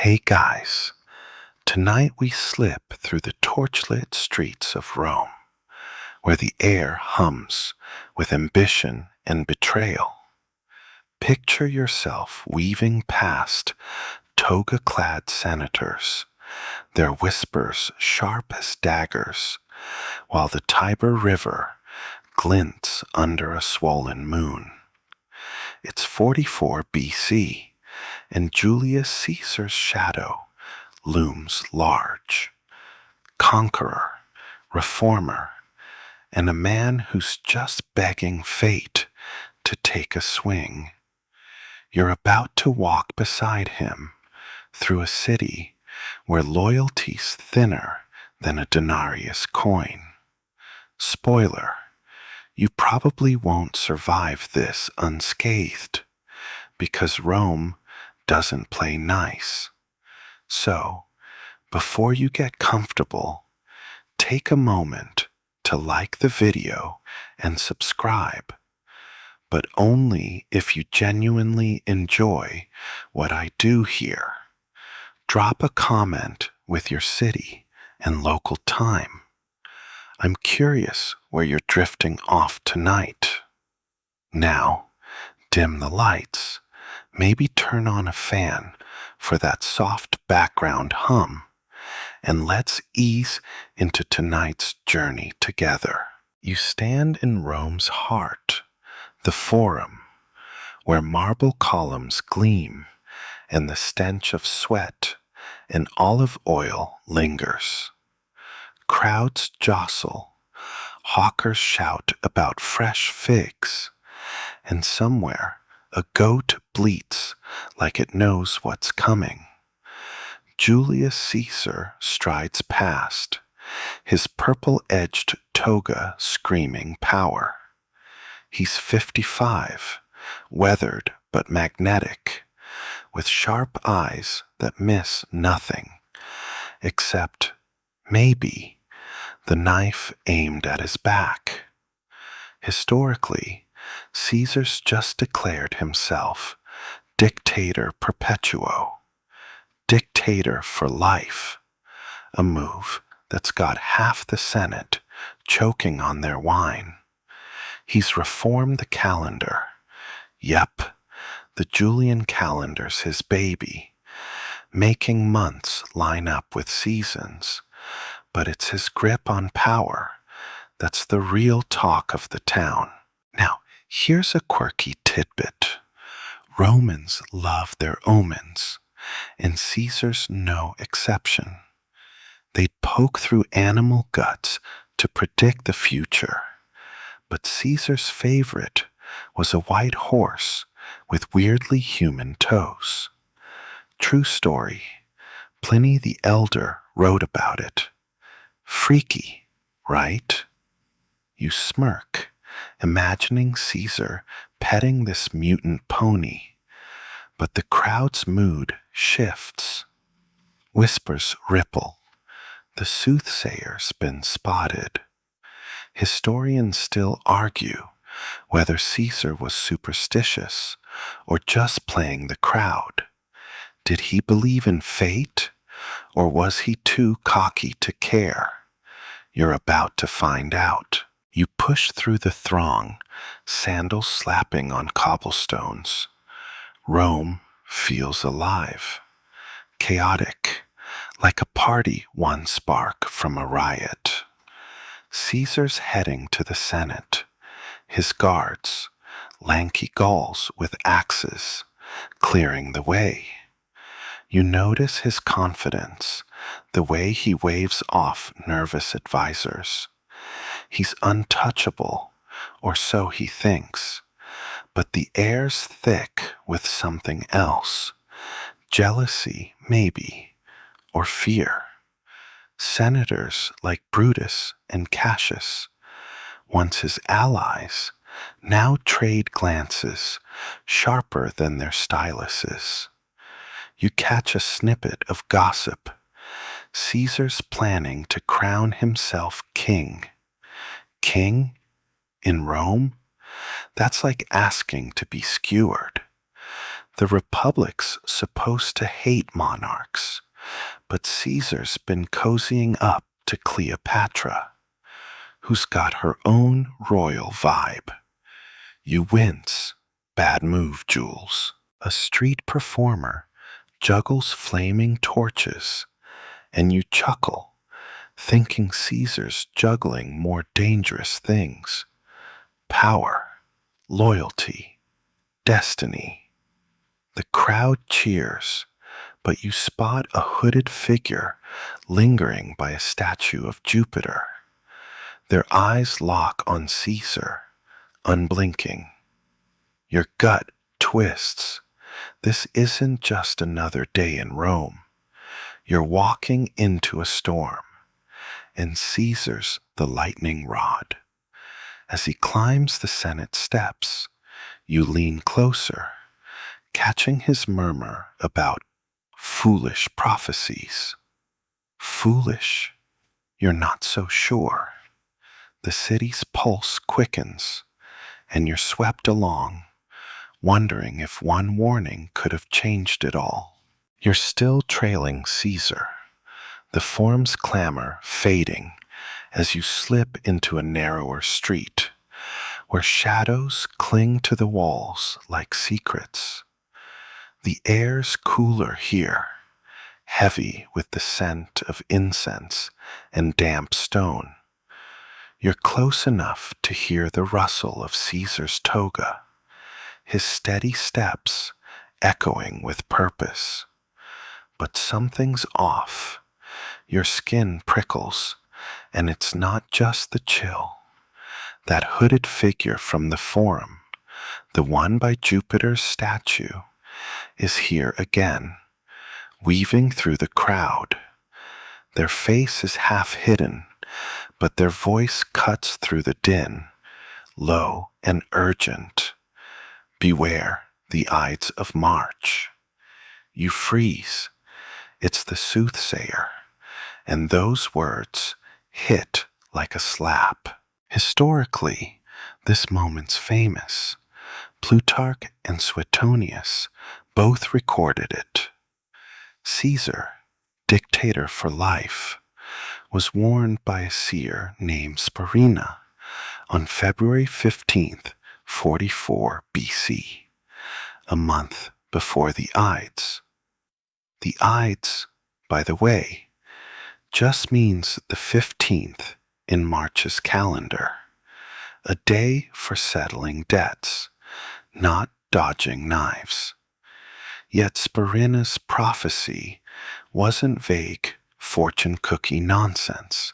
Hey guys, tonight we slip through the torchlit streets of Rome, where the air hums with ambition and betrayal. Picture yourself weaving past toga-clad senators, their whispers sharp as daggers, while the Tiber River glints under a swollen moon. It's 44 BC, and Julius Caesar's shadow looms large. Conqueror, reformer, and a man who's just begging fate to take a swing. You're about to walk beside him through a city where loyalty's thinner than a denarius coin. Spoiler, you probably won't survive this unscathed, because Rome doesn't play nice. So, before you get comfortable, take a moment to like the video and subscribe, but only if you genuinely enjoy what I do here. Drop a comment with your city and local time. I'm curious where you're drifting off tonight. Now, dim the lights, maybe turn on a fan for that soft background hum, and let's ease into tonight's journey together. You stand in Rome's heart, the Forum, where marble columns gleam and the stench of sweat and olive oil lingers. Crowds jostle, hawkers shout about fresh figs, and somewhere a goat bleats like it knows what's coming. Julius Caesar strides past, his purple-edged toga screaming power. He's 55, weathered but magnetic, with sharp eyes that miss nothing, except, maybe, the knife aimed at his back. Historically, Caesar's just declared himself dictator perpetuo, dictator for life, a move that's got half the Senate choking on their wine. He's reformed the calendar. Yep, the Julian calendar's his baby, making months line up with seasons, but it's his grip on power that's the real talk of the town. Now, here's a quirky tidbit. Romans love their omens, and Caesar's no exception. They'd poke through animal guts to predict the future, but Caesar's favorite was a white horse with weirdly human toes. True story. Pliny the Elder wrote about it. Freaky, right? You smirk, imagining Caesar petting this mutant pony, but the crowd's mood shifts. Whispers ripple. The soothsayer's been spotted. Historians still argue whether Caesar was superstitious or just playing the crowd. Did he believe in fate, or was he too cocky to care? You're about to find out. You push through the throng, sandals slapping on cobblestones. Rome feels alive, chaotic, like a party one spark from a riot. Caesar's heading to the Senate, his guards, lanky Gauls with axes, clearing the way. You notice his confidence, the way he waves off nervous advisors. He's untouchable, or so he thinks, but the air's thick with something else. Jealousy, maybe, or fear. Senators like Brutus and Cassius, once his allies, now trade glances sharper than their styluses. You catch a snippet of gossip. Caesar's planning to crown himself king. King? In Rome? That's like asking to be skewered. The Republic's supposed to hate monarchs, but Caesar's been cozying up to Cleopatra, who's got her own royal vibe. You wince. Bad move, Jules. A street performer juggles flaming torches, and you chuckle, thinking Caesar's juggling more dangerous things: power, loyalty, destiny. The crowd cheers, but you spot a hooded figure lingering by a statue of Jupiter. Their eyes lock on Caesar, unblinking. Your gut twists. This isn't just another day in Rome. You're walking into a storm, and Caesar's the lightning rod. As he climbs the Senate steps, you lean closer, catching his murmur about foolish prophecies. Foolish? You're not so sure. The city's pulse quickens, and you're swept along, wondering if one warning could have changed it all. You're still trailing Caesar, the form's clamor fading as you slip into a narrower street, where shadows cling to the walls like secrets. The air's cooler here, heavy with the scent of incense and damp stone. You're close enough to hear the rustle of Caesar's toga, his steady steps echoing with purpose. But something's off. Your skin prickles, and it's not just the chill. That hooded figure from the Forum, the one by Jupiter's statue, is here again, weaving through the crowd. Their face is half hidden, but their voice cuts through the din, low and urgent. Beware the Ides of March. You freeze. It's the Soothsayer, and those words hit like a slap. Historically, this moment's famous. Plutarch and Suetonius both recorded it. Caesar, dictator for life, was warned by a seer named Spurinna on February 15th, 44 BC, a month before the Ides. The Ides, by the way, just means the 15th in March's calendar, a day for settling debts, not dodging knives. Yet Spurinna's prophecy wasn't vague fortune cookie nonsense.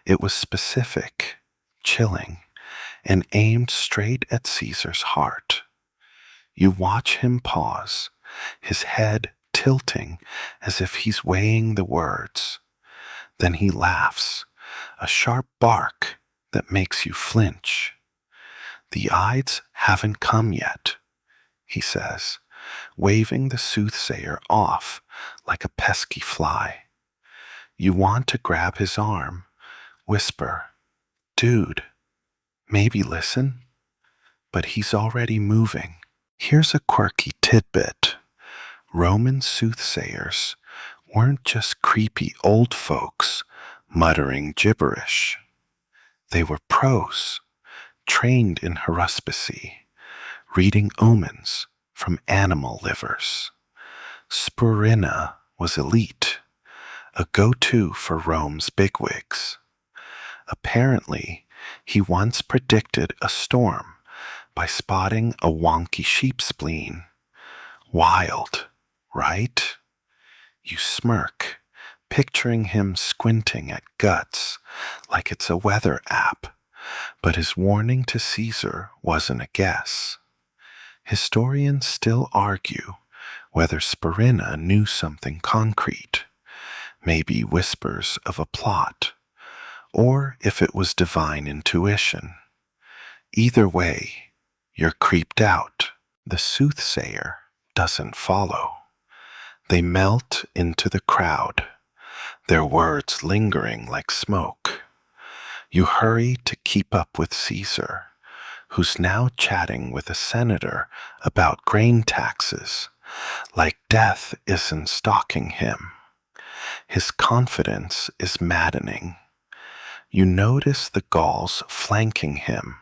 It was specific, chilling, and aimed straight at Caesar's heart. You watch him pause, his head tilting as if he's weighing the words. Then he laughs, a sharp bark that makes you flinch. The Ides haven't come yet, he says, waving the Soothsayer off like a pesky fly. You want to grab his arm, whisper, "Dude, maybe listen?" But he's already moving. Here's a quirky tidbit. Roman soothsayers weren't just creepy old folks muttering gibberish. They were pros, trained in haruspicy, reading omens from animal livers. Spurinna was elite, a go-to for Rome's bigwigs. Apparently, he once predicted a storm by spotting a wonky sheep spleen. Wild, right? You smirk, picturing him squinting at guts like it's a weather app, but his warning to Caesar wasn't a guess. Historians still argue whether Spurinna knew something concrete, maybe whispers of a plot, or if it was divine intuition. Either way, you're creeped out. The Soothsayer doesn't follow. They melt into the crowd, their words lingering like smoke. You hurry to keep up with Caesar, who's now chatting with a senator about grain taxes, like death isn't stalking him. His confidence is maddening. You notice the Gauls flanking him,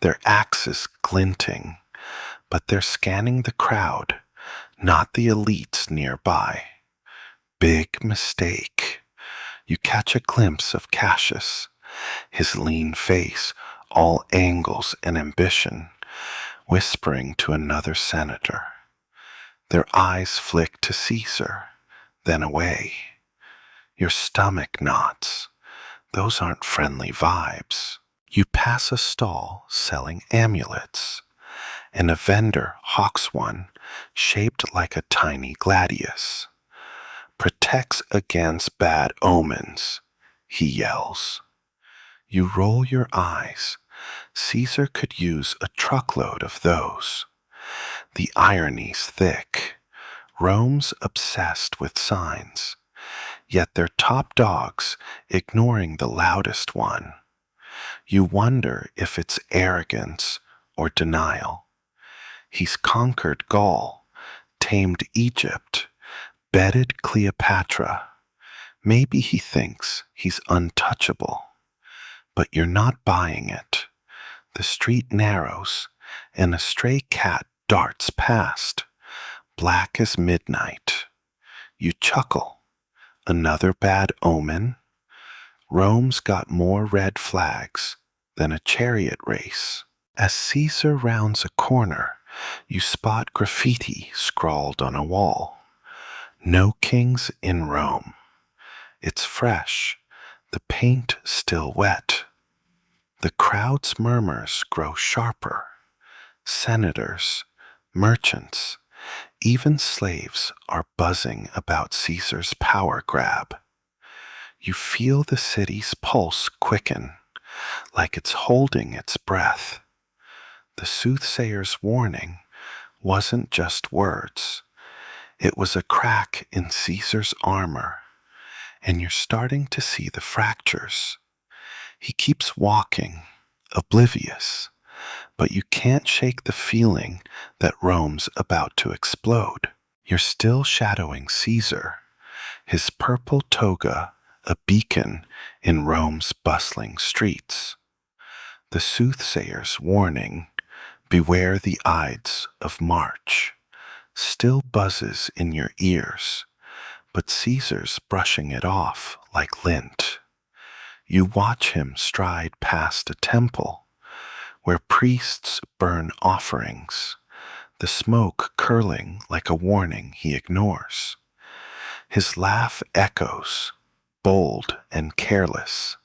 their axes glinting, but they're scanning the crowd, not the elites nearby. Big mistake. You catch a glimpse of Cassius, his lean face, all angles and ambition, whispering to another senator. Their eyes flick to Caesar, then away. Your stomach knots. Those aren't friendly vibes. You pass a stall selling amulets, and a vendor hawks one shaped like a tiny gladius. Protects against bad omens, he yells. You roll your eyes. Caesar could use a truckload of those. The irony's thick. Rome's obsessed with signs, yet they're top dogs ignoring the loudest one. You wonder if it's arrogance or denial. He's conquered Gaul, tamed Egypt, bedded Cleopatra. Maybe he thinks he's untouchable. But you're not buying it. The street narrows, and a stray cat darts past, black as midnight. You chuckle. Another bad omen? Rome's got more red flags than a chariot race. As Caesar rounds a corner, you spot graffiti scrawled on a wall. No kings in Rome. It's fresh, the paint still wet. The crowd's murmurs grow sharper. Senators, merchants, even slaves are buzzing about Caesar's power grab. You feel the city's pulse quicken, like it's holding its breath. The soothsayer's warning wasn't just words. It was a crack in Caesar's armor, and you're starting to see the fractures. He keeps walking, oblivious, but you can't shake the feeling that Rome's about to explode. You're still shadowing Caesar, his purple toga a beacon in Rome's bustling streets. The soothsayer's warning, beware the Ides of March, still buzzes in your ears, but Caesar's brushing it off like lint. You watch him stride past a temple where priests burn offerings, the smoke curling like a warning he ignores. His laugh echoes, bold and careless,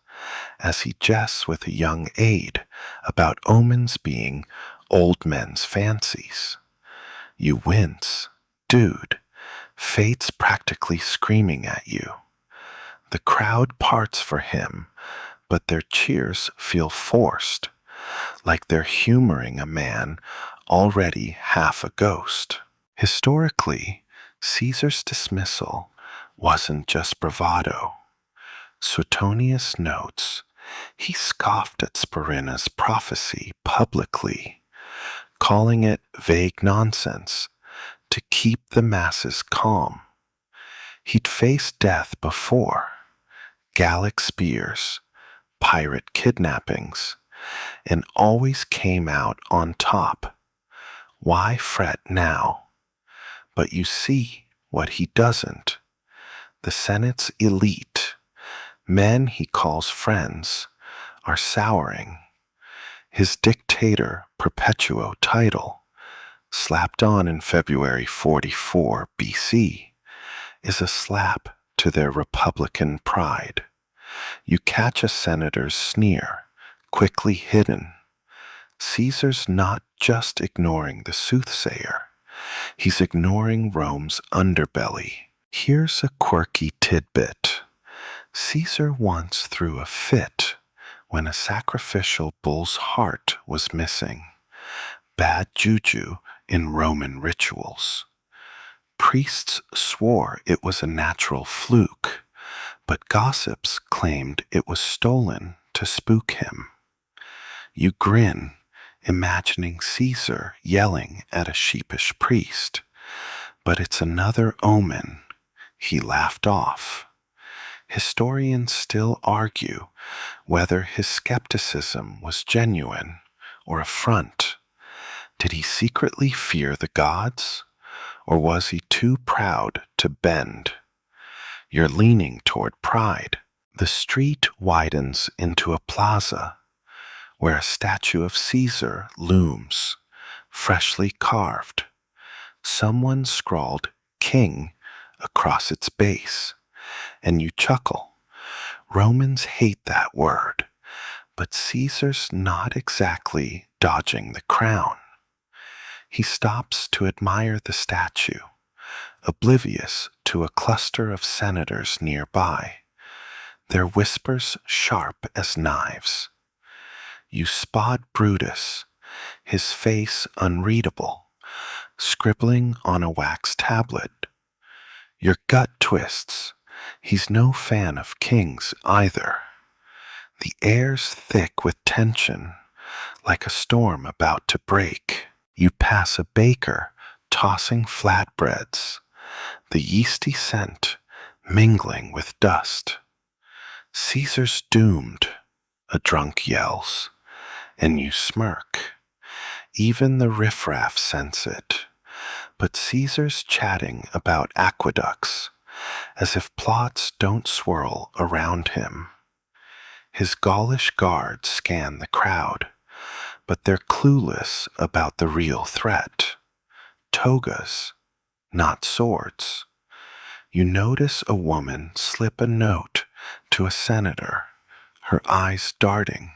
as he jests with a young aide about omens being old men's fancies. You wince. Dude, fate's practically screaming at you. The crowd parts for him, but their cheers feel forced, like they're humoring a man already half a ghost. Historically, Caesar's dismissal wasn't just bravado. Suetonius notes, he scoffed at Spurinna's prophecy publicly, calling it vague nonsense to keep the masses calm. He'd faced death before, Gallic spears, pirate kidnappings, and always came out on top. Why fret now? But you see what he doesn't. The Senate's elite, men he calls friends, are souring. His dictator perpetuo title, slapped on in February 44 BC, is a slap to their republican pride. You catch a senator's sneer, quickly hidden. Caesar's not just ignoring the soothsayer, he's ignoring Rome's underbelly. Here's a quirky tidbit. Caesar once threw a fit when a sacrificial bull's heart was missing. Bad juju in Roman rituals. Priests swore it was a natural fluke, but gossips claimed it was stolen to spook him. You grin. imagining Caesar yelling at a sheepish priest, but it's another omen he laughed off. Historians still argue whether his skepticism was genuine or a front. Did he secretly fear the gods, or was he too proud to bend? You're leaning toward pride. The street widens into a plaza where a statue of Caesar looms, freshly carved. Someone scrawled king across its base, and you chuckle. Romans hate that word, but Caesar's not exactly dodging the crown. He stops to admire the statue, oblivious to a cluster of senators nearby, their whispers sharp as knives. You spot Brutus, his face unreadable, scribbling on a wax tablet. Your gut twists. He's no fan of kings either. The air's thick with tension, like a storm about to break. You pass a baker tossing flatbreads, the yeasty scent mingling with dust. Caesar's doomed, a drunk yells, and you smirk. Even the riffraff sense it, but Caesar's chatting about aqueducts, as if plots don't swirl around him. His Gaulish guards scan the crowd, but they're clueless about the real threat. Togas, not swords. You notice a woman slip a note to a senator, her eyes darting.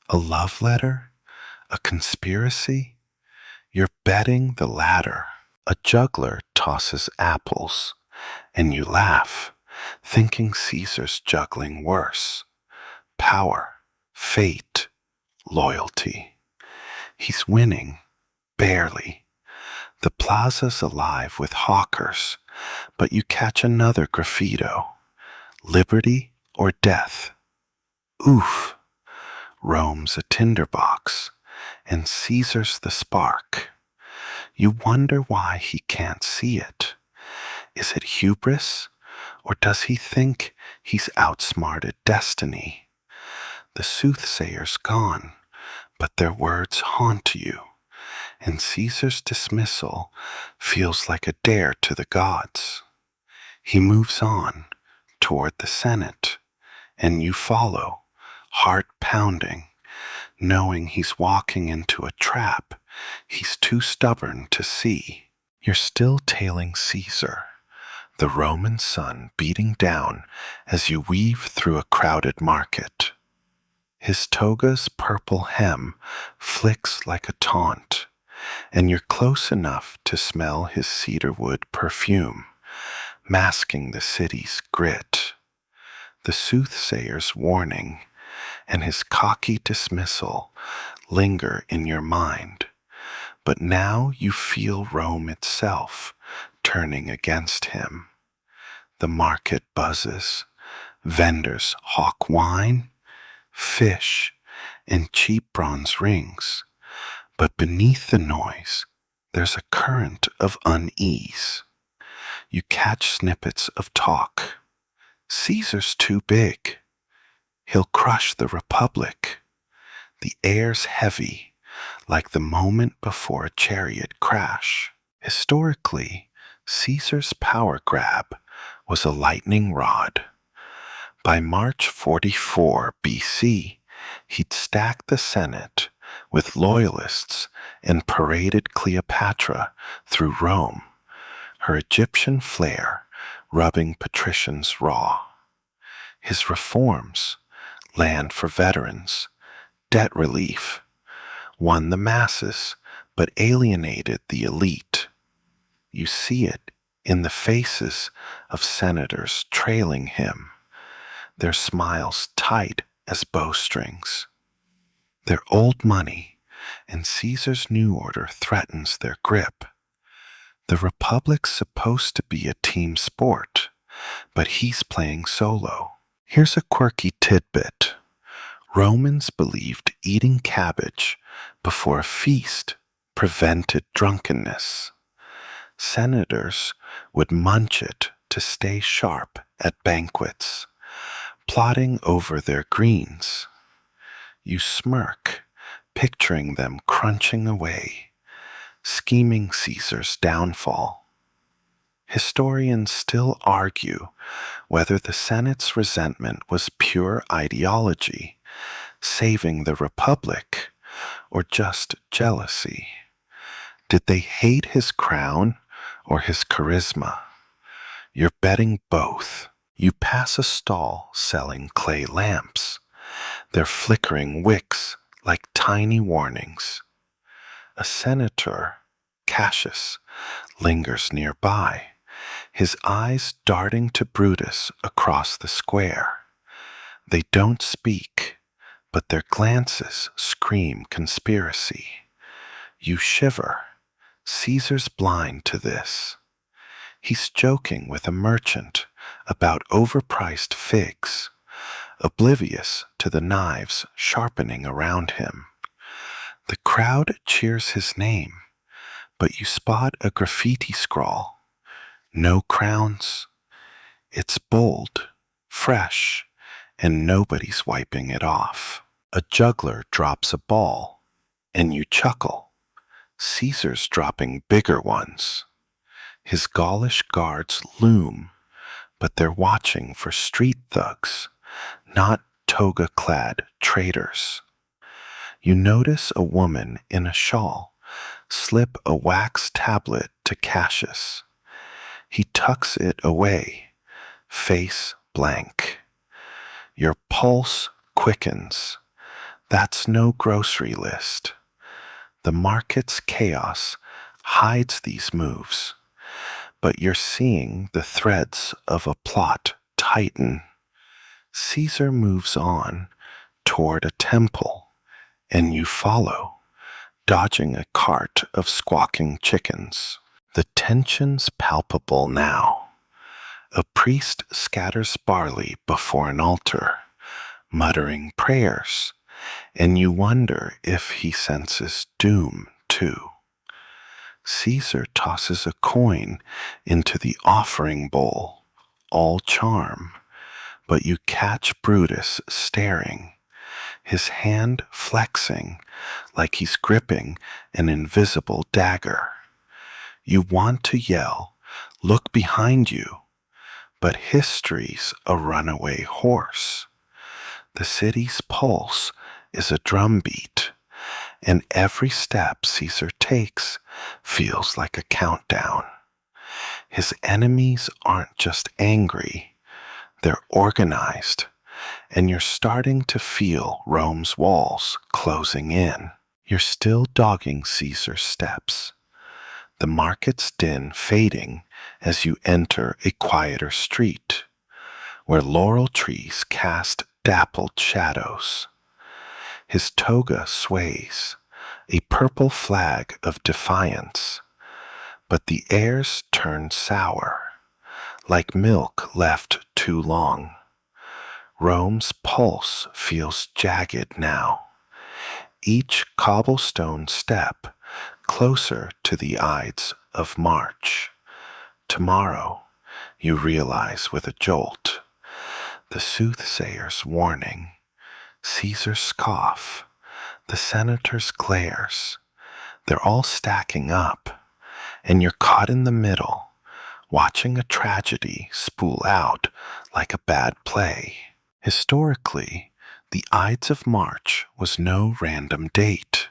A love letter? A conspiracy? You're betting the latter. A juggler tosses apples, and you laugh, thinking Caesar's juggling worse. Power, fate, loyalty. He's winning, barely. The plaza's alive with hawkers, but you catch another graffito. Liberty or death? Oof! Rome's a tinderbox, and Caesar's the spark. You wonder why he can't see it. Is it hubris, or does he think he's outsmarted destiny? The soothsayer's gone, but their words haunt you, and Caesar's dismissal feels like a dare to the gods. He moves on toward the Senate, and you follow, heart pounding, knowing he's walking into a trap he's too stubborn to see. You're still tailing Caesar, the Roman sun beating down as you weave through a crowded market. His toga's purple hem flicks like a taunt, and you're close enough to smell his cedarwood perfume, masking the city's grit. The soothsayer's warning and his cocky dismissal linger in your mind, but now you feel Rome itself turning against him. The market buzzes, vendors hawk wine, fish, and cheap bronze rings, but beneath the noise there's a current of unease. You catch snippets of talk. Caesar's too big. He'll crush the Republic. The air's heavy, like the moment before a chariot crash. Historically, Caesar's power grab was a lightning rod. By March 44 BC, he'd stacked the Senate with loyalists and paraded Cleopatra through Rome, her Egyptian flair rubbing patricians raw. His reforms, land for veterans, debt relief, won the masses but alienated the elite. You see it in the faces of senators trailing him, their smiles tight as bowstrings. They're old money, and Caesar's new order threatens their grip. The Republic's supposed to be a team sport, but he's playing solo. Here's a quirky tidbit. Romans believed eating cabbage before a feast prevented drunkenness. Senators would munch it to stay sharp at banquets, plotting over their greens. You smirk, picturing them crunching away, scheming Caesar's downfall. Historians still argue whether the Senate's resentment was pure ideology, saving the Republic, or just jealousy. Did they hate his crown or his charisma? You're betting both. You pass a stall selling clay lamps, their flickering wicks like tiny warnings. A senator, Cassius, lingers nearby, his eyes darting to Brutus across the square. They don't speak, but their glances scream conspiracy. You shiver. Caesar's blind to this. He's joking with a merchant about overpriced figs, oblivious to the knives sharpening around him. The crowd cheers his name, but you spot a graffiti scrawl. No crowns. It's bold, fresh, and nobody's wiping it off. A juggler drops a ball, and you chuckle. Caesar's dropping bigger ones. His Gaulish guards loom, but they're watching for street thugs, not toga-clad traitors. You notice a woman in a shawl slip a wax tablet to Cassius. He tucks it away, face blank. Your pulse quickens. That's no grocery list. The market's chaos hides these moves, but you're seeing the threads of a plot tighten. Caesar moves on toward a temple, and you follow, dodging a cart of squawking chickens. The tension's palpable now. A priest scatters barley before an altar, muttering prayers, and you wonder if he senses doom too. Caesar tosses a coin into the offering bowl, all charm, but you catch Brutus staring, his hand flexing like he's gripping an invisible dagger. You want to yell, "Look behind you," but history's a runaway horse. The city's pulse is a drumbeat, and every step Caesar takes feels like a countdown. His enemies aren't just angry, they're organized, and you're starting to feel Rome's walls closing in. You're still dogging Caesar's steps, the market's din fading as you enter a quieter street, where laurel trees cast dappled shadows. His toga sways, a purple flag of defiance, but the air's turned sour, like milk left too long. Rome's pulse feels jagged now, each cobblestone step closer to the Ides of March. Tomorrow, you realize with a jolt, the soothsayer's warning, Caesar's scoff, the senator's glares, they're all stacking up, and you're caught in the middle, watching a tragedy spool out like a bad play. Historically, the Ides of March was no random date.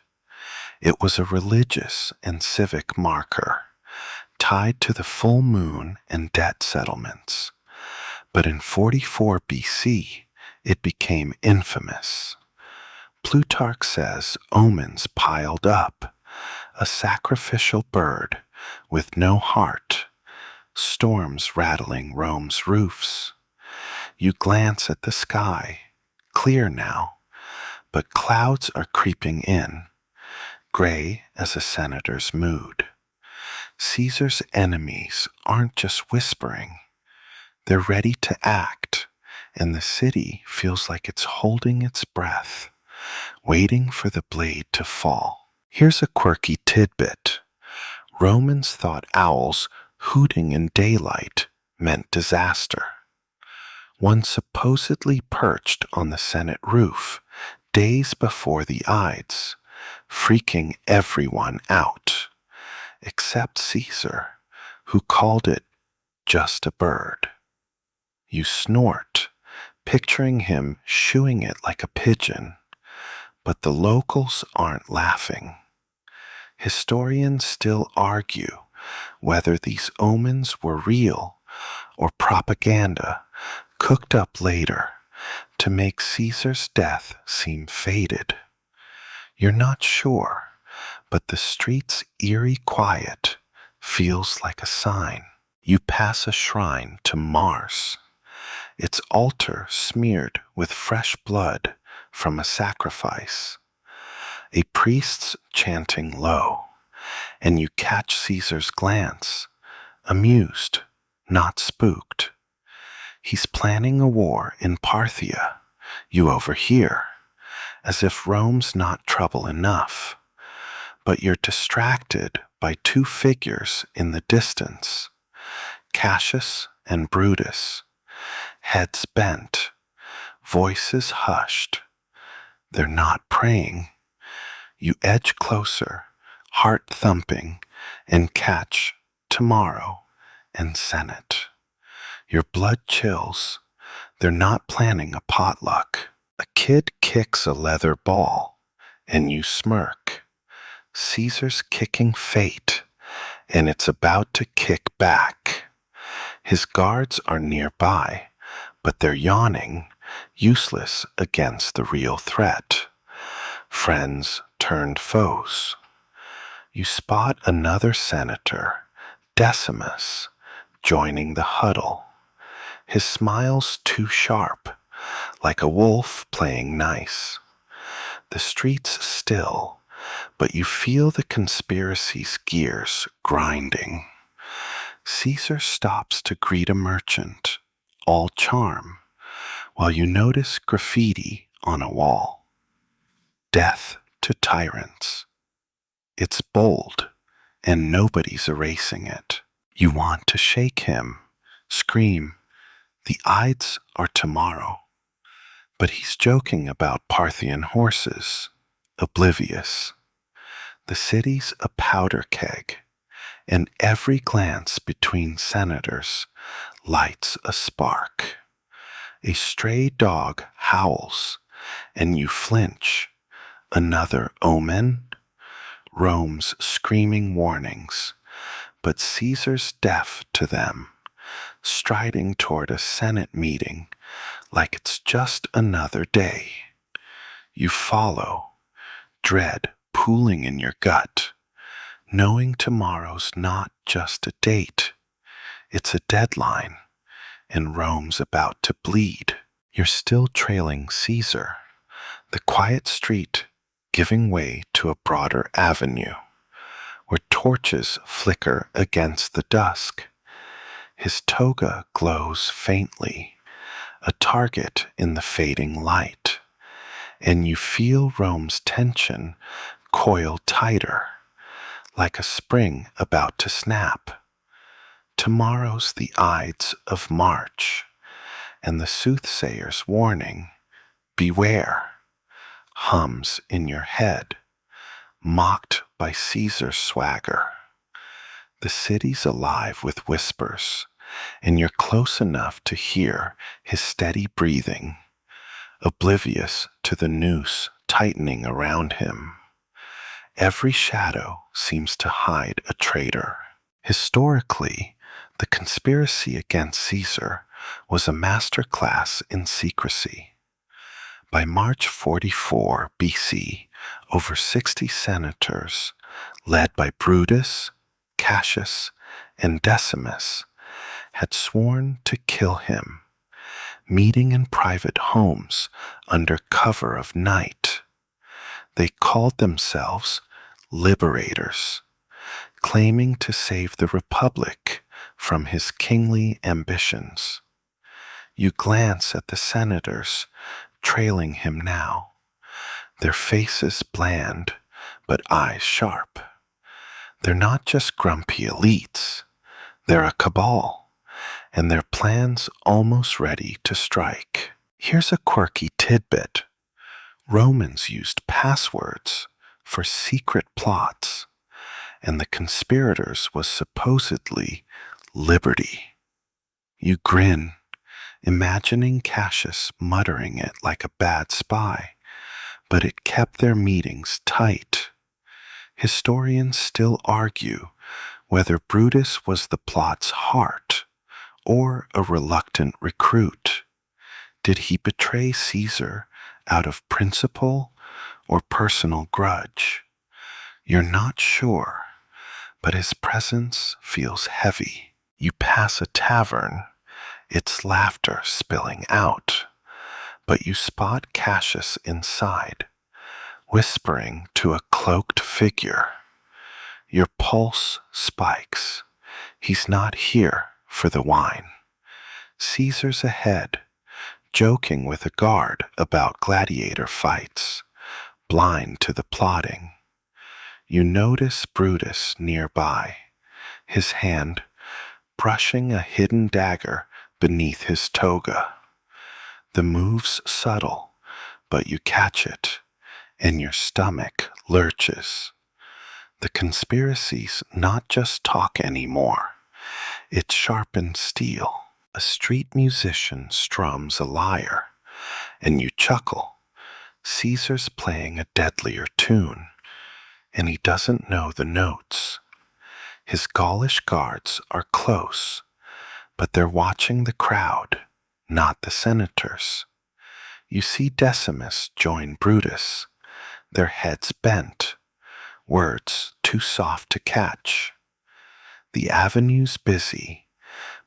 It was a religious and civic marker, tied to the full moon and debt settlements. But in 44 BC, it became infamous. Plutarch says omens piled up, a sacrificial bird with no heart, storms rattling Rome's roofs. You glance at the sky, clear now, but clouds are creeping in, gray as a senator's mood. Caesar's enemies aren't just whispering, they're ready to act, and the city feels like it's holding its breath, waiting for the blade to fall. Here's a quirky tidbit. Romans thought owls hooting in daylight meant disaster. One supposedly perched on the Senate roof days before the Ides, freaking everyone out, except Caesar, who called it just a bird. You snort, picturing him shooing it like a pigeon, but the locals aren't laughing. Historians still argue whether these omens were real or propaganda cooked up later to make Caesar's death seem fated. You're not sure, but the street's eerie quiet feels like a sign. You pass a shrine to Mars, its altar smeared with fresh blood from a sacrifice. A priest's chanting low, and you catch Caesar's glance, amused, not spooked. He's planning a war in Parthia, you overhear, as if Rome's not trouble enough. But you're distracted by two figures in the distance, Cassius and Brutus, heads bent, voices hushed. They're not praying. You edge closer, heart thumping, and catch tomorrow and Senate. Your blood chills. They're not planning a potluck. A kid kicks a leather ball, and you smirk. Caesar's kicking fate, and it's about to kick back. His guards are nearby, but they're yawning, useless against the real threat. Friends turned foes. You spot another senator, Decimus, joining the huddle. His smile's too sharp, like a wolf playing nice. The street's still, but you feel the conspiracy's gears grinding. Caesar stops to greet a merchant, all charm, while you notice graffiti on a wall. Death to tyrants. It's bold, and nobody's erasing it. You want to shake him, scream, "The Ides are tomorrow." But he's joking about Parthian horses, oblivious. The city's a powder keg, and every glance between senators lights a spark. A stray dog howls, and you flinch. Another omen? Rome's screaming warnings, but Caesar's deaf to them, striding toward a Senate meeting like it's just another day. You follow, dread pooling in your gut, knowing tomorrow's not just a date, it's a deadline, and Rome's about to bleed. You're still trailing Caesar, the quiet street giving way to a broader avenue, where torches flicker against the dusk. His toga glows faintly, a target in the fading light, and you feel Rome's tension coil tighter, like a spring about to snap. Tomorrow's the Ides of March, and the Soothsayer's warning, "Beware," hums in your head, mocked by Caesar's swagger. The city's alive with whispers, and you're close enough to hear his steady breathing, oblivious to the noose tightening around him. Every shadow seems to hide a traitor. Historically, the conspiracy against Caesar was a masterclass in secrecy. By March 44 BC, over 60 senators, led by Brutus, Cassius, and Decimus, had sworn to kill him, meeting in private homes under cover of night. They called themselves liberators, claiming to save the Republic from his kingly ambitions. You glance at the senators trailing him now. their faces bland, but eyes sharp. They're not just grumpy elites, they're a cabal, and their plans almost ready to strike. Here's a quirky tidbit. Romans used passwords for secret plots, and the conspirators was supposedly Liberty. You grin, imagining Cassius muttering it like a bad spy, but it kept their meetings tight. Historians still argue whether Brutus was the plot's heart or a reluctant recruit. Did he betray Caesar out of principle or personal grudge? You're not sure, but his presence feels heavy. You pass a tavern, its laughter spilling out, but you spot Cassius inside, whispering to a cloaked figure. Your pulse spikes. He's not here for the wine. Caesar's ahead, joking with a guard about gladiator fights, blind to the plotting. You notice Brutus nearby, his hand brushing a hidden dagger beneath his toga. The move's subtle, but you catch it, and your stomach lurches. The conspiracy's not just talk anymore. It's sharpened steel. A street musician strums a lyre, and you chuckle. Caesar's playing a deadlier tune, and he doesn't know the notes. His Gaulish guards are close, but they're watching the crowd, not the senators. You see Decimus join Brutus, their heads bent, words too soft to catch. The avenue's busy,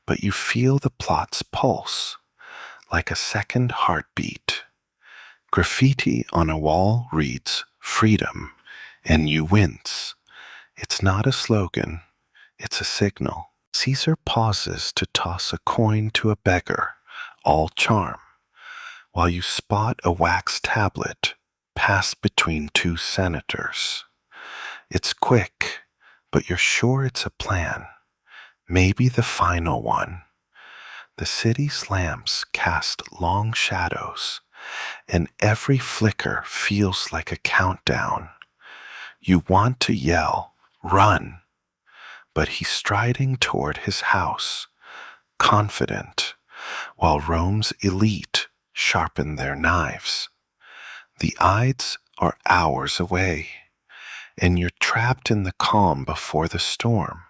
but you feel the plot's pulse, like a second heartbeat. Graffiti on a wall reads, "Freedom," and you wince. It's not a slogan, it's a signal. Caesar pauses to toss a coin to a beggar, all charm, while you spot a wax tablet passed between two senators. It's quick, but you're sure it's a plan, maybe the final one. The city's lamps cast long shadows, and every flicker feels like a countdown. You want to yell, "Run!" but he's striding toward his house, confident, while Rome's elite sharpen their knives. The Ides are hours away, and you're trapped in the calm before the storm,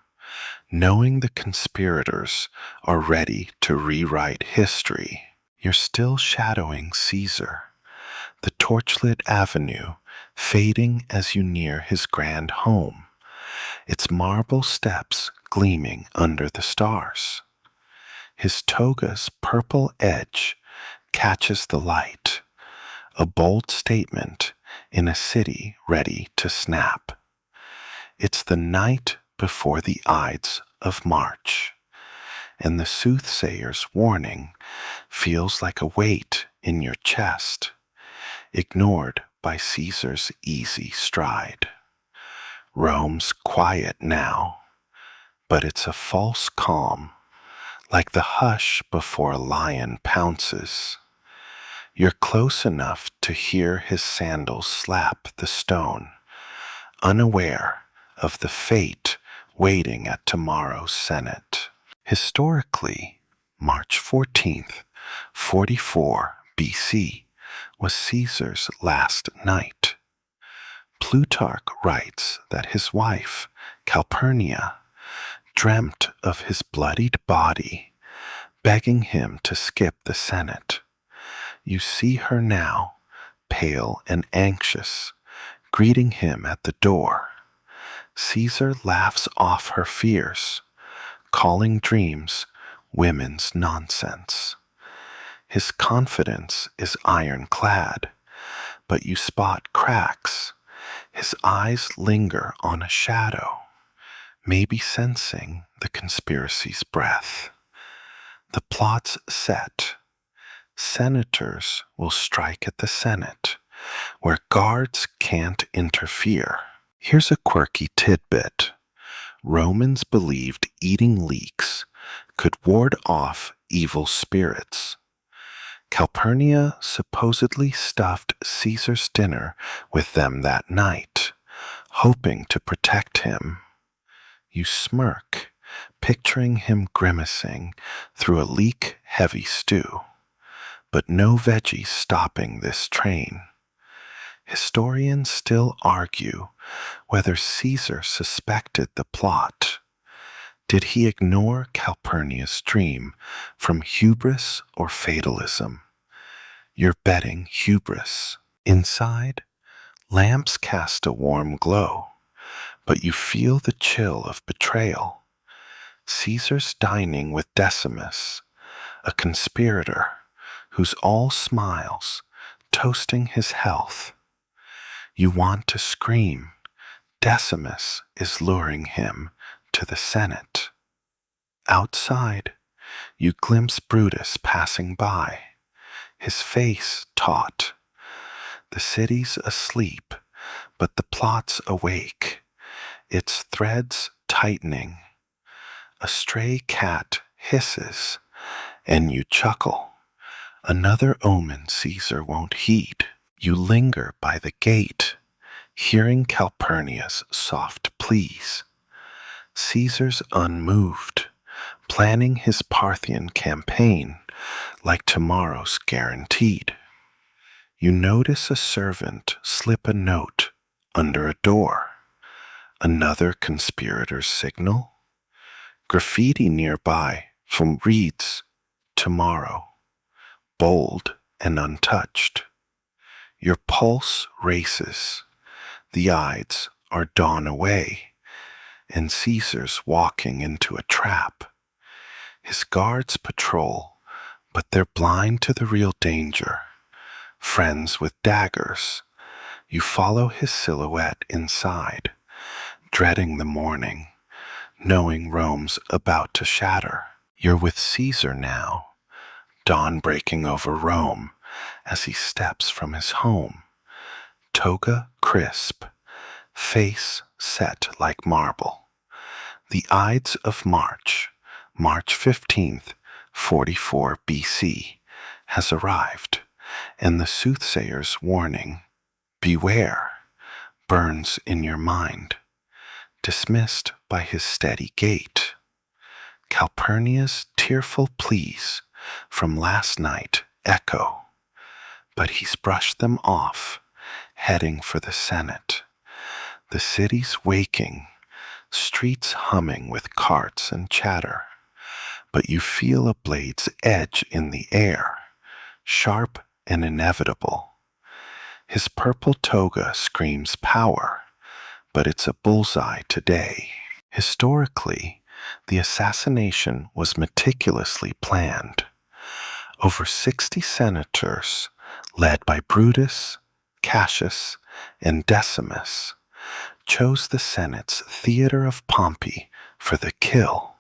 knowing the conspirators are ready to rewrite history. You're still shadowing Caesar, the torchlit avenue fading as you near his grand home, its marble steps gleaming under the stars. His toga's purple edge catches the light, a bold statement in a city ready to snap. It's the night before the Ides of March, and the soothsayer's warning feels like a weight in your chest, ignored by Caesar's easy stride. Rome's quiet now, but it's a false calm, like the hush before a lion pounces. You're close enough to hear his sandals slap the stone, unaware of the fate waiting at tomorrow's Senate. Historically, March 14th, 44 BC was Caesar's last night. Plutarch writes that his wife, Calpurnia, dreamt of his bloodied body, begging him to skip the Senate. You see her now, pale and anxious, greeting him at the door. Caesar laughs off her fears, calling dreams women's nonsense. His confidence is ironclad, but you spot cracks. His eyes linger on a shadow, maybe sensing the conspiracy's breath. The plot's set. Senators will strike at the Senate, where guards can't interfere. Here's a quirky tidbit. Romans believed eating leeks could ward off evil spirits. Calpurnia supposedly stuffed Caesar's dinner with them that night, hoping to protect him. You smirk, picturing him grimacing through a leek-heavy stew, but no veggies stopping this train. Historians still argue whether Caesar suspected the plot. Did he ignore Calpurnia's dream from hubris or fatalism? You're betting hubris. Inside, lamps cast a warm glow, but you feel the chill of betrayal. Caesar's dining with Decimus, a conspirator who's all smiles, toasting his health. You want to scream. Decimus is luring him to the Senate. Outside, you glimpse Brutus passing by, his face taut. The city's asleep, but the plot's awake, its threads tightening. A stray cat hisses, and you chuckle. Another omen Caesar won't heed. You linger by the gate, hearing Calpurnia's soft pleas. Caesar's unmoved, planning his Parthian campaign like tomorrow's guaranteed. You notice a servant slip a note under a door. Another conspirator's signal? Graffiti nearby from reads, "Tomorrow," bold and untouched. Your pulse races. The Ides are dawn away, and Caesar's walking into a trap. His guards patrol, but they're blind to the real danger. Friends with daggers. You follow his silhouette inside, dreading the morning, knowing Rome's about to shatter. You're with Caesar now, dawn breaking over Rome as he steps from his home. Toga crisp, face set like marble. The Ides of March, March 15th, 44 BC, has arrived, and the soothsayer's warning, "Beware," burns in your mind, dismissed by his steady gait. Calpurnia's tearful pleas from last night echo, but he's brushed them off, heading for the Senate. The city's waking, streets humming with carts and chatter, but you feel a blade's edge in the air, sharp and inevitable. His purple toga screams power, but it's a bullseye today. Historically, the assassination was meticulously planned. Over 60 senators, led by Brutus, Cassius, and Decimus, chose the Senate's theater of Pompey for the kill,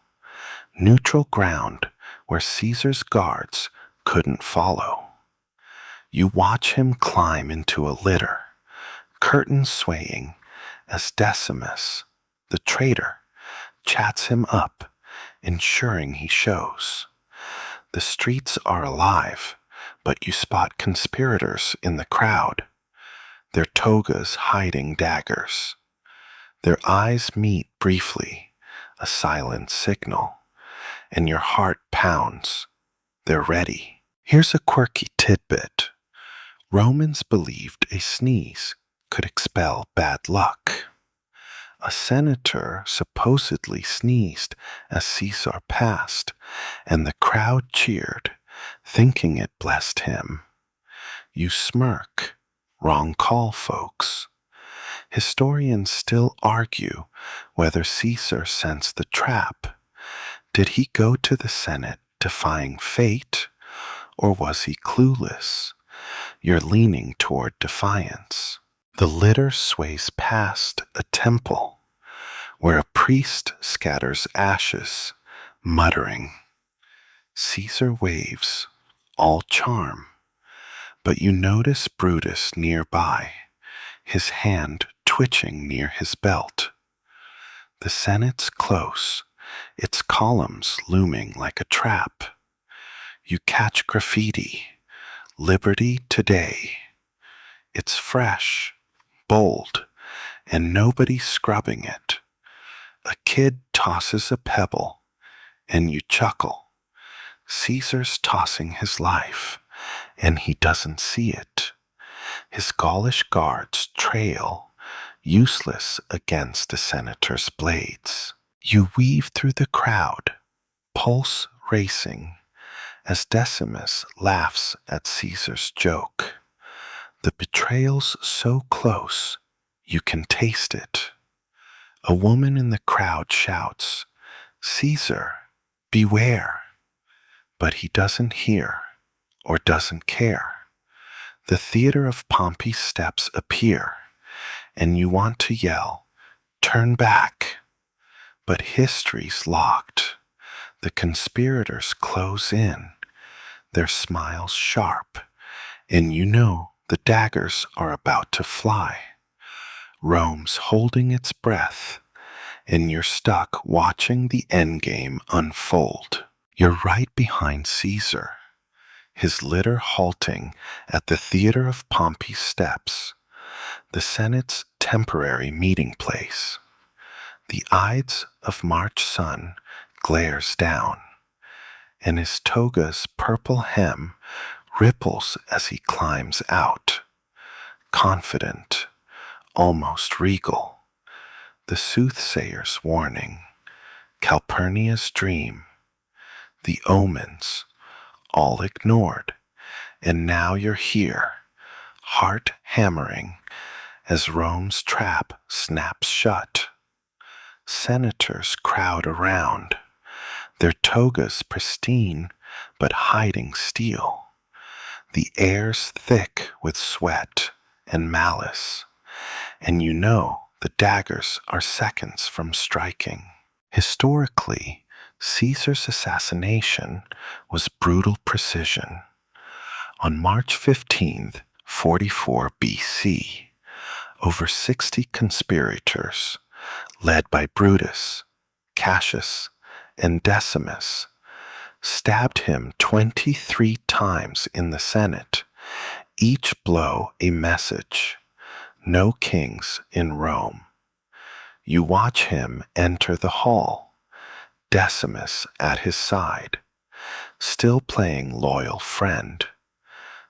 neutral ground where Caesar's guards couldn't follow. You watch him climb into a litter, curtains swaying, as Decimus, the traitor, chats him up, ensuring he shows. The streets are alive, but you spot conspirators in the crowd, their togas hiding daggers. Their eyes meet briefly, a silent signal, and your heart pounds. They're ready. Here's a quirky tidbit. Romans believed a sneeze could expel bad luck. A senator supposedly sneezed as Caesar passed, and the crowd cheered, thinking it blessed him. You smirk. Wrong call, folks. Historians still argue whether Caesar sensed the trap. Did he go to the Senate defying fate, or was he clueless? You're leaning toward defiance. The litter sways past a temple, where a priest scatters ashes, muttering. Caesar waves, all charm, But you notice Brutus nearby, his hand twitching near his belt. The Senate's close, its columns looming like a trap. You catch graffiti, Liberty Today. It's fresh, bold, and nobody scrubbing it. A kid tosses a pebble, and you chuckle. Caesar's tossing his life, and he doesn't see it. His Gaulish guards trail, useless against the senator's blades. You weave through the crowd, pulse racing, as Decimus laughs at Caesar's joke. The betrayal's so close, you can taste it. A woman in the crowd shouts, "Caesar, beware!" But he doesn't hear or doesn't care. The theater of Pompey's steps appear, and you want to yell, "Turn back!" But history's locked. The conspirators close in, their smiles sharp, and you know the daggers are about to fly. Rome's holding its breath, and you're stuck watching the endgame unfold. You're right behind Caesar, his litter halting at the theater of Pompey's steps, the Senate's temporary meeting place. The Ides of March sun glares down, and his toga's purple hem ripples as he climbs out, confident, almost regal. The soothsayer's warning, Calpurnia's dream, the omens, all ignored, and now you're here, heart hammering as Rome's trap snaps shut. Senators crowd around, their togas pristine but hiding steel. The air's thick with sweat and malice, and you know the daggers are seconds from striking. Historically, Caesar's assassination was brutal precision. On March 15th, 44 BC, over 60 conspirators, led by Brutus, Cassius, and Decimus, stabbed him 23 times in the Senate, each blow a message: no kings in Rome. You watch him enter the hall, Decimus at his side, still playing loyal friend.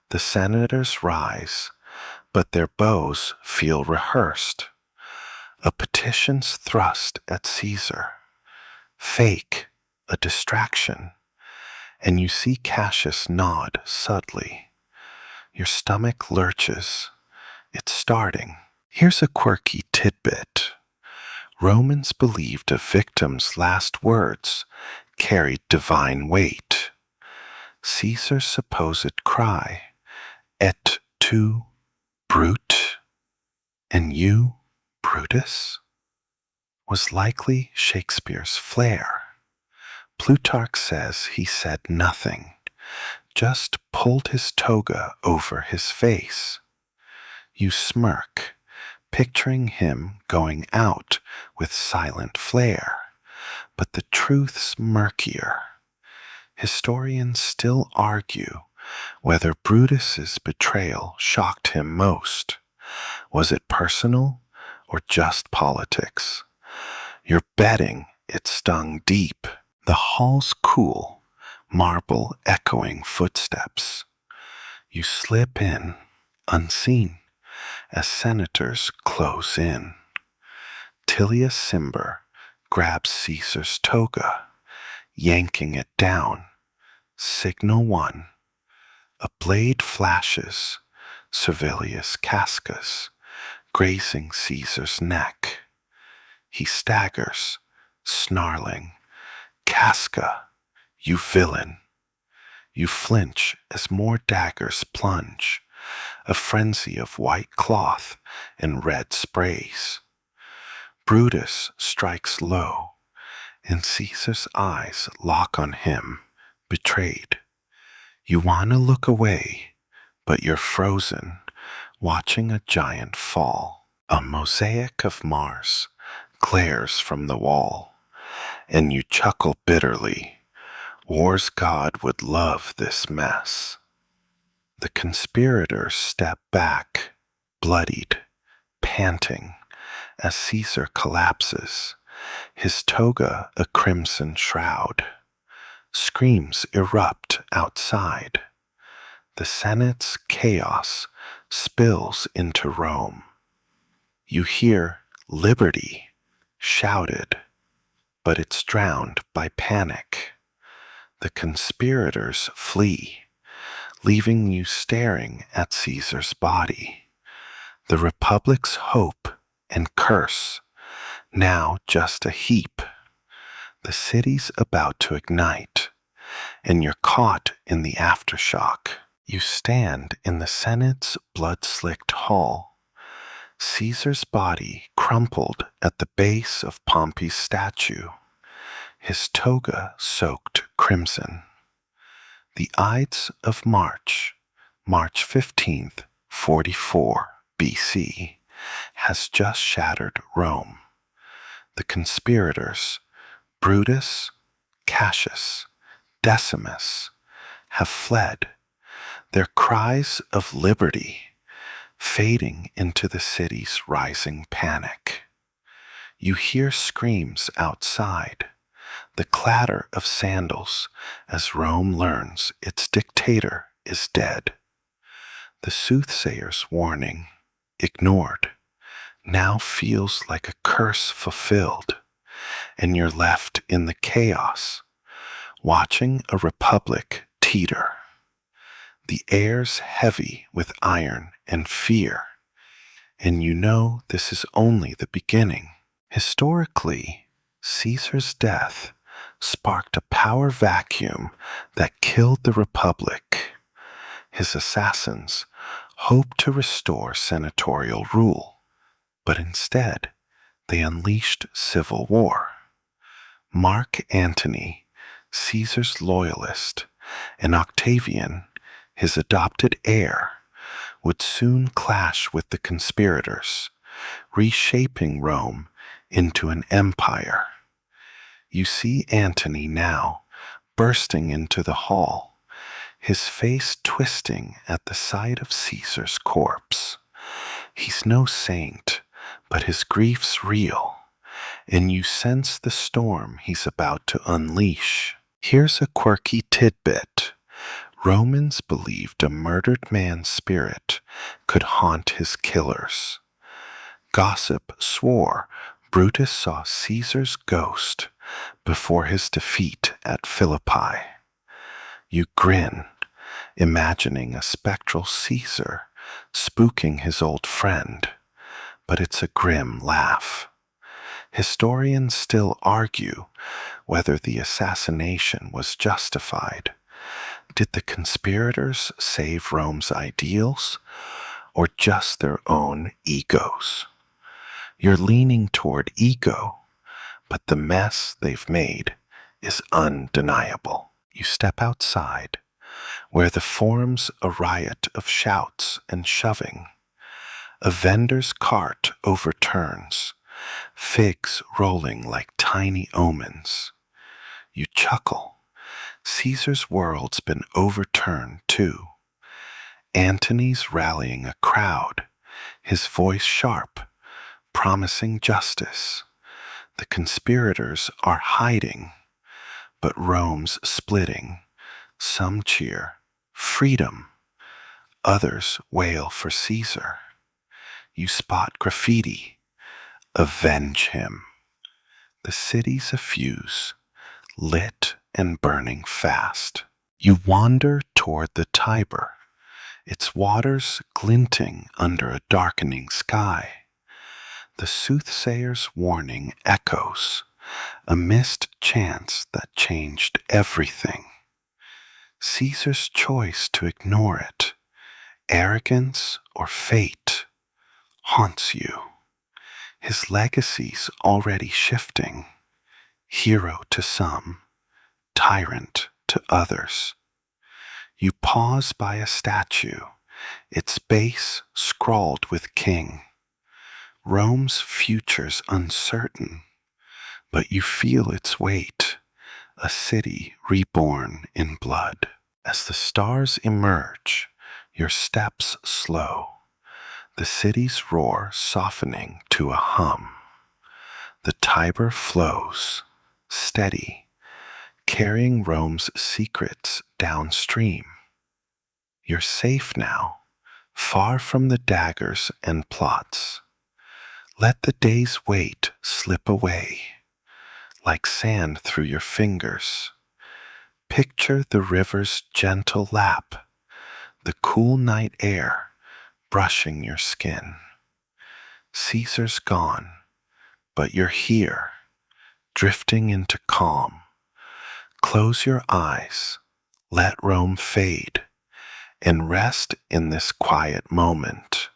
The senators rise, but their bows feel rehearsed. A petition's thrust at Caesar, fake, a distraction, and you see Cassius nod subtly. Your stomach lurches. It's starting. Here's a quirky tidbit. Romans believed a victim's last words carried divine weight. Caesar's supposed cry, "Et tu, Brute," and "you, Brutus," was likely Shakespeare's flair. Plutarch says he said nothing, just pulled his toga over his face. You smirk, picturing him going out with silent flair, but the truth's murkier. Historians still argue whether Brutus's betrayal shocked him most. Was it personal or just politics? You're betting it stung deep. The hall's cool, marble echoing footsteps. You slip in, unseen, as senators close in. Tullius Cimber grabs Caesar's toga, yanking it down. Signal 1. A blade flashes, Servilius Cascas, grazing Caesar's neck. He staggers, snarling, "Casca, you villain!" You flinch as more daggers plunge, a frenzy of white cloth and red sprays. Brutus strikes low, and Caesar's eyes lock on him, betrayed. You want to look away, but you're frozen, watching a giant fall. A mosaic of Mars glares from the wall, and you chuckle bitterly. War's God would love this mess. The conspirators step back, bloodied, panting, as Caesar collapses, his toga a crimson shroud. Screams erupt outside. The Senate's chaos spills into Rome. You hear liberty shouted, but it's drowned by panic. The conspirators flee, leaving you staring at Caesar's body. The Republic's hope and curse, now just a heap. The city's about to ignite, and you're caught in the aftershock. You stand in the Senate's blood-slicked hall, Caesar's body crumpled at the base of Pompey's statue, his toga soaked crimson. The Ides of March, March 15th, 44 BC, has just shattered Rome. The conspirators, Brutus, Cassius, Decimus, have fled, their cries of liberty fading into the city's rising panic. You hear screams outside, the clatter of sandals as Rome learns its dictator is dead. The soothsayer's warning, ignored, now feels like a curse fulfilled, and you're left in the chaos, watching a republic teeter. The air's heavy with iron and fear, and you know this is only the beginning. Historically, Caesar's death sparked a power vacuum that killed the Republic. His assassins hoped to restore senatorial rule, but instead they unleashed civil war. Mark Antony, Caesar's loyalist, and Octavian, his adopted heir, would soon clash with the conspirators, reshaping Rome into an empire. You see Antony now, bursting into the hall, his face twisting at the sight of Caesar's corpse. He's no saint, but his grief's real, and you sense the storm he's about to unleash. Here's a quirky tidbit. Romans believed a murdered man's spirit could haunt his killers. Gossip swore Brutus saw Caesar's ghost before his defeat at Philippi. You grin, imagining a spectral Caesar spooking his old friend, but it's a grim laugh. Historians still argue whether the assassination was justified. Did the conspirators save Rome's ideals, or just their own egos? You're leaning toward ego, but the mess they've made is undeniable. You step outside, where the forms a riot of shouts and shoving. A vendor's cart overturns, figs rolling like tiny omens. You chuckle. Caesar's world's been overturned too. Antony's rallying a crowd, his voice sharp, promising justice. The conspirators are hiding, but Rome's splitting. Some cheer freedom, others wail for Caesar. You spot graffiti, avenge him. The city's a fuse, lit and burning fast. You wander toward the Tiber, its waters glinting under a darkening sky. The soothsayer's warning echoes, a missed chance that changed everything. Caesar's choice to ignore it, arrogance or fate, haunts you. His legacy's already shifting, hero to some, tyrant to others. You pause by a statue, its base scrawled with king. Rome's future's uncertain, but you feel its weight, a city reborn in blood. As the stars emerge, your steps slow, the city's roar softening to a hum. The Tiber flows, steady, carrying Rome's secrets downstream. You're safe now, far from the daggers and plots. Let the day's weight slip away, like sand through your fingers. Picture the river's gentle lap, the cool night air brushing your skin. Caesar's gone, but you're here, drifting into calm. Close your eyes, let Rome fade, and rest in this quiet moment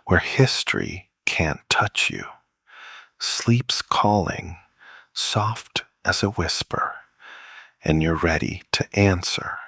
where history can't touch you. Sleep's calling, soft as a whisper, and you're ready to answer